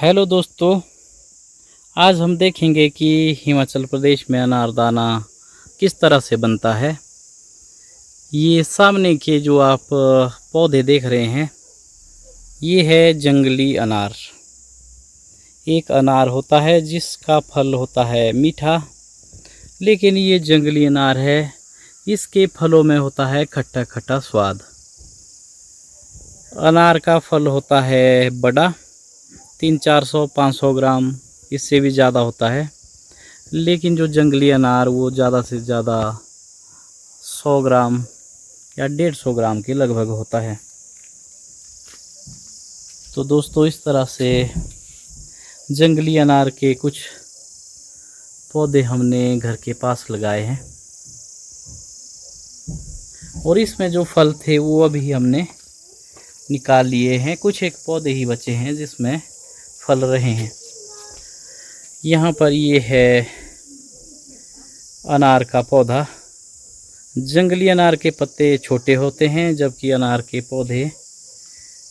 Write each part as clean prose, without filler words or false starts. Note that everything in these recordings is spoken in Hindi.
हेलो दोस्तों, आज हम देखेंगे कि हिमाचल प्रदेश में अनारदाना किस तरह से बनता है। ये सामने के जो आप पौधे देख रहे हैं, ये है जंगली अनार। एक अनार होता है जिसका फल होता है मीठा, लेकिन ये जंगली अनार है, इसके फलों में होता है खट्टा खट्टा स्वाद। अनार का फल होता है बड़ा, 300-400-500 ग्राम, इससे भी ज़्यादा होता है। लेकिन जो जंगली अनार वो ज़्यादा से ज़्यादा 100 ग्राम या 150 ग्राम के लगभग होता है। तो दोस्तों, इस तरह से जंगली अनार के कुछ पौधे हमने घर के पास लगाए हैं, और इसमें जो फल थे वो अभी हमने निकाल लिए हैं। कुछ एक पौधे ही बचे हैं जिसमें फल रहे हैं। यहाँ पर ये है अनार का पौधा। जंगली अनार के पत्ते छोटे होते हैं, जबकि अनार के पौधे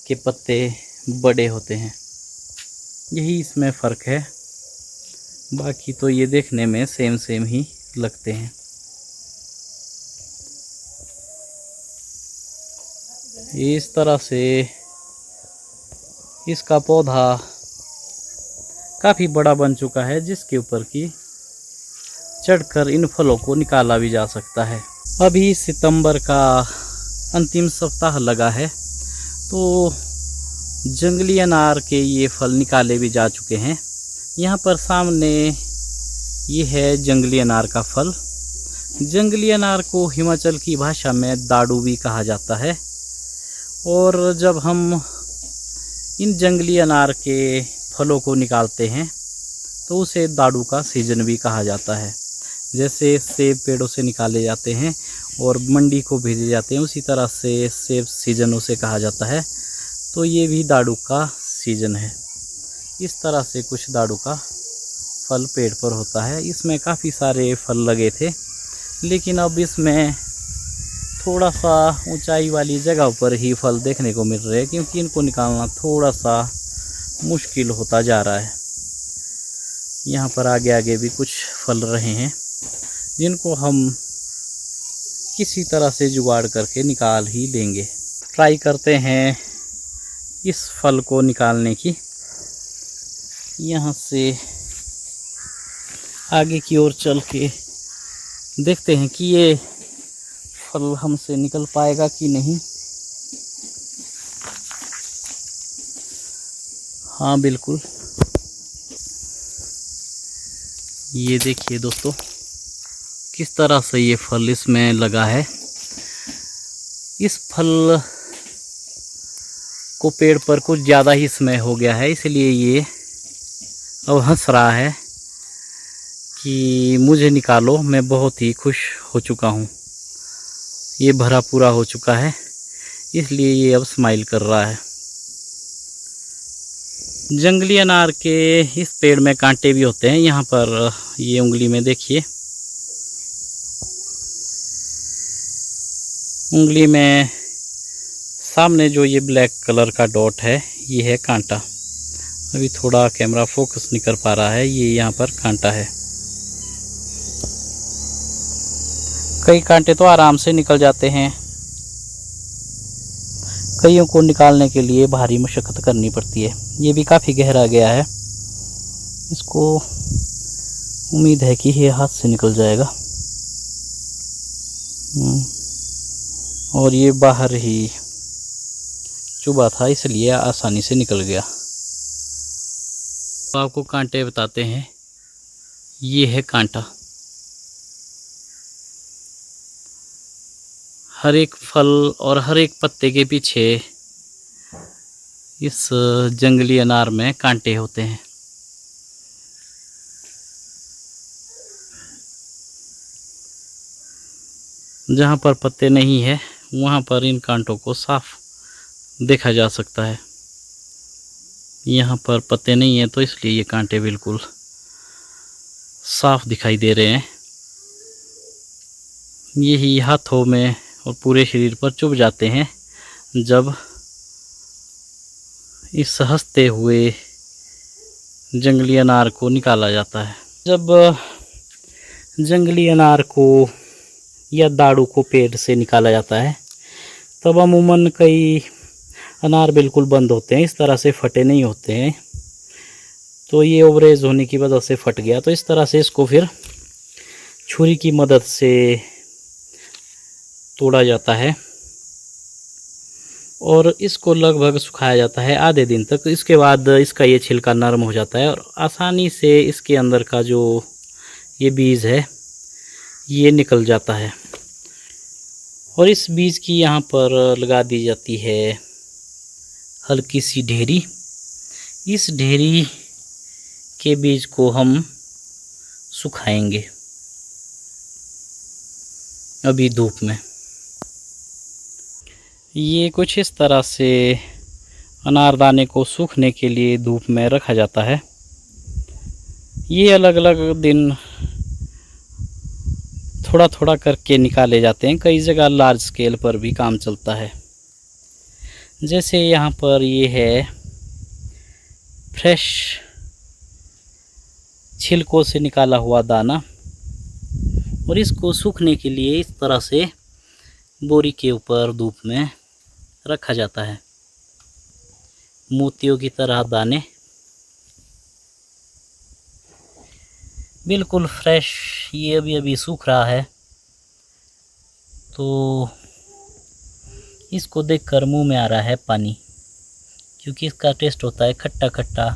के पत्ते बड़े होते हैं। यही इसमें फ़र्क है, बाकी तो ये देखने में सेम सेम ही लगते हैं। इस तरह से इसका पौधा काफ़ी बड़ा बन चुका है, जिसके ऊपर की चढ़कर इन फलों को निकाला भी जा सकता है। अभी सितंबर का अंतिम सप्ताह लगा है, तो जंगली अनार के ये फल निकाले भी जा चुके हैं। यहाँ पर सामने ये है जंगली अनार का फल। जंगली अनार को हिमाचल की भाषा में दाड़ू भी कहा जाता है, और जब हम इन जंगली अनार के फलों को निकालते हैं तो उसे दाड़ू का सीजन भी कहा जाता है। जैसे सेब पेड़ों से निकाले जाते हैं और मंडी को भेजे जाते हैं, उसी तरह से सेब सीजन उसे कहा जाता है। तो ये भी दाड़ू का सीजन है। इस तरह से कुछ दाड़ू का फल पेड़ पर होता है। इसमें काफ़ी सारे फल लगे थे, लेकिन अब इसमें थोड़ा सा ऊंचाई वाली जगह पर ही फल देखने को मिल रहे हैं, क्योंकि इनको निकालना थोड़ा सा मुश्किल होता जा रहा है। यहाँ पर आगे आगे भी कुछ फल रहे हैं, जिनको हम किसी तरह से जुगाड़ करके निकाल ही लेंगे। ट्राई करते हैं इस फल को निकालने की। यहाँ से आगे की ओर चल के देखते हैं कि ये फल हमसे निकल पाएगा कि नहीं। हाँ, बिल्कुल। ये देखिए दोस्तों, किस तरह से ये फल इसमें लगा है। इस फल को पेड़ पर कुछ ज़्यादा ही समय हो गया है, इसलिए ये अब हंस रहा है कि मुझे निकालो, मैं बहुत ही खुश हो चुका हूँ। ये भरा पूरा हो चुका है, इसलिए ये अब स्माइल कर रहा है। जंगली अनार के इस पेड़ में कांटे भी होते हैं। यहाँ पर ये उंगली में देखिए, उंगली में सामने जो ये ब्लैक कलर का डॉट है, ये है कांटा। अभी थोड़ा कैमरा फोकस नहीं कर पा रहा है, ये यहाँ पर कांटा है। कई कांटे तो आराम से निकल जाते हैं, कईयों को निकालने के लिए भारी मशक्कत करनी पड़ती है। ये भी काफ़ी गहरा गया है, इसको उम्मीद है कि ये हाथ से निकल जाएगा। और ये बाहर ही चुभा था, इसलिए आसानी से निकल गया। तो आपको कांटे बताते हैं, ये है कांटा। हर एक फल और हर एक पत्ते के पीछे इस जंगली अनार में कांटे होते हैं। जहाँ पर पत्ते नहीं है, वहाँ पर इन कांटों को साफ देखा जा सकता है। यहाँ पर पत्ते नहीं है, तो इसलिए ये कांटे बिल्कुल साफ दिखाई दे रहे हैं। यही हाथों में और पूरे शरीर पर चुभ जाते हैं जब इस हंसते हुए जंगली अनार को निकाला जाता है। जब जंगली अनार को या दाड़ू को पेड़ से निकाला जाता है तब अमूमन कई अनार बिल्कुल बंद होते हैं, इस तरह से फटे नहीं होते हैं। तो ये ओवरेज होने की वजह से फट गया। तो इस तरह से इसको फिर छुरी की मदद से तोड़ा जाता है और इसको लगभग सुखाया जाता है आधे दिन तक। इसके बाद इसका ये छिलका नरम हो जाता है और आसानी से इसके अंदर का जो ये बीज है ये निकल जाता है। और इस बीज की यहाँ पर लगा दी जाती है हल्की सी ढेरी। इस ढेरी के बीज को हम सुखाएंगे अभी धूप में। ये कुछ इस तरह से अनारदाने को सूखने के लिए धूप में रखा जाता है। ये अलग अलग दिन थोड़ा थोड़ा करके निकाले जाते हैं। कई जगह लार्ज स्केल पर भी काम चलता है। जैसे यहाँ पर ये है फ्रेश छिलकों से निकाला हुआ दाना, और इसको सूखने के लिए इस तरह से बोरी के ऊपर धूप में रखा जाता है। मोतियों की तरह दाने बिल्कुल फ्रेश। ये अभी अभी सूख रहा है तो इसको देखकर मुंह में आ रहा है पानी, क्योंकि इसका टेस्ट होता है खट्टा खट्टा।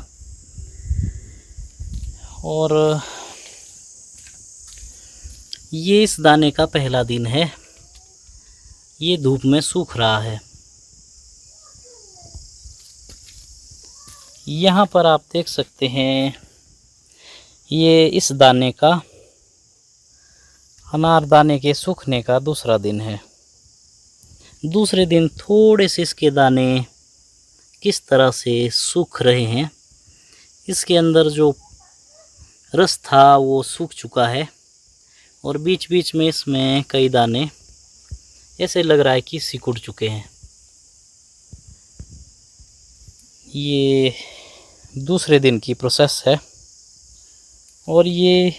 और ये इस दाने का पहला दिन है। ये धूप में सूख रहा है। यहाँ पर आप देख सकते हैं ये इस दाने का, अनारदाने के सूखने का दूसरा दिन है। दूसरे दिन थोड़े से इसके दाने किस तरह से सूख रहे हैं। इसके अंदर जो रस था वो सूख चुका है और बीच बीच में इसमें कई दाने ऐसे लग रहा है कि सिकुड़ चुके हैं। ये दूसरे दिन की प्रोसेस है और ये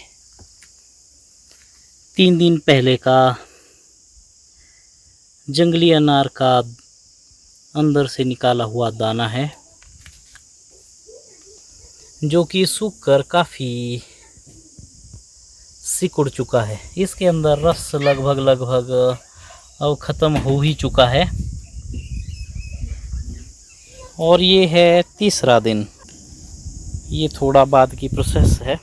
3 दिन पहले का जंगली अनार का अंदर से निकाला हुआ दाना है, जो कि सूखकर काफ़ी सिकुड़ चुका है। इसके अंदर रस लगभग अब ख़त्म हो ही चुका है। और ये है तीसरा दिन। ये थोड़ा बाद की प्रोसेस है।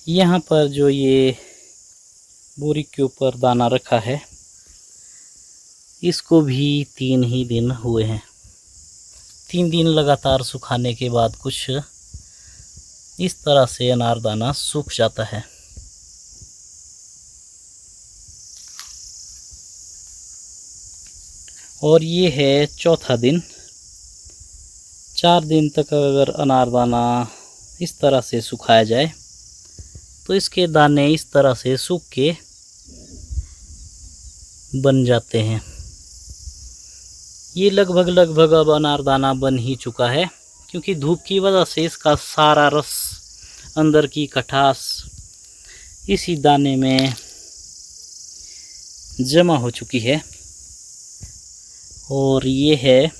यहाँ पर जो ये बोरी के ऊपर दाना रखा है इसको भी 3 ही दिन हुए हैं। 3 दिन लगातार सुखाने के बाद कुछ इस तरह से अनारदाना सूख जाता है। और ये है चौथा दिन। 4 दिन तक अगर अनारदाना इस तरह से सुखाया जाए तो इसके दाने इस तरह से सूख के बन जाते हैं। ये लगभग अब अनारदाना बन ही चुका है, क्योंकि धूप की वजह से इसका सारा रस, अंदर की खटास इसी दाने में जमा हो चुकी है। और ये है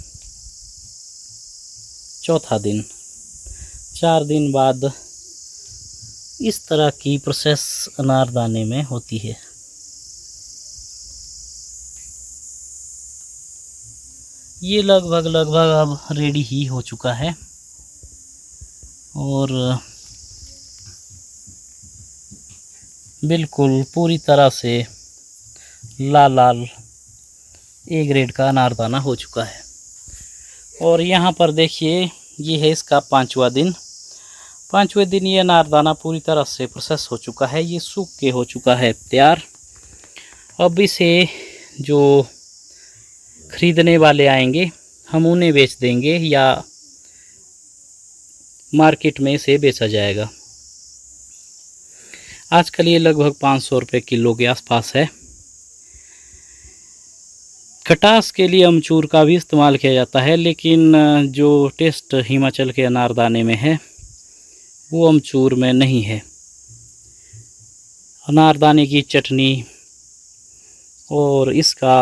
चौथा दिन। 4 दिन बाद इस तरह की प्रोसेस अनारदाने में होती है। ये लगभग अब रेडी ही हो चुका है और बिल्कुल पूरी तरह से लाल ए ग्रेड का अनारदाना हो चुका है। और यहाँ पर देखिए ये है इसका 5वां दिन। 5वें दिन ये अनारदाना पूरी तरह से प्रोसेस हो चुका है। ये सूख के हो चुका है तैयार। अब इसे जो खरीदने वाले आएंगे हम उन्हें बेच देंगे या मार्केट में इसे बेचा जाएगा। आजकल ये लगभग 500 रुपये किलो के आसपास है। खटास के लिए अमचूर का भी इस्तेमाल किया जाता है, लेकिन जो टेस्ट हिमाचल के अनारदाने में है वो अमचूर में नहीं है। अनारदाने की चटनी और इसका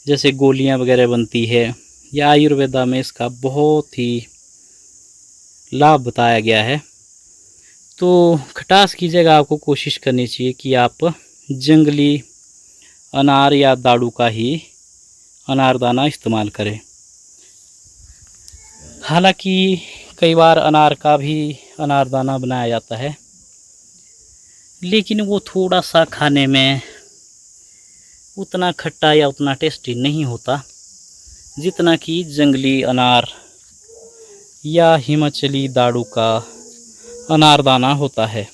जैसे गोलियां वगैरह बनती है, या आयुर्वेदा में इसका बहुत ही लाभ बताया गया है। तो खटास की जगह आपको कोशिश करनी चाहिए कि आप जंगली अनार या दाड़ू का ही अनारदाना इस्तेमाल करें। हालांकि कई बार अनार का भी अनारदाना बनाया जाता है, लेकिन वो थोड़ा सा खाने में उतना खट्टा या उतना टेस्टी नहीं होता जितना कि जंगली अनार या हिमाचली दाड़ू का अनारदाना होता है।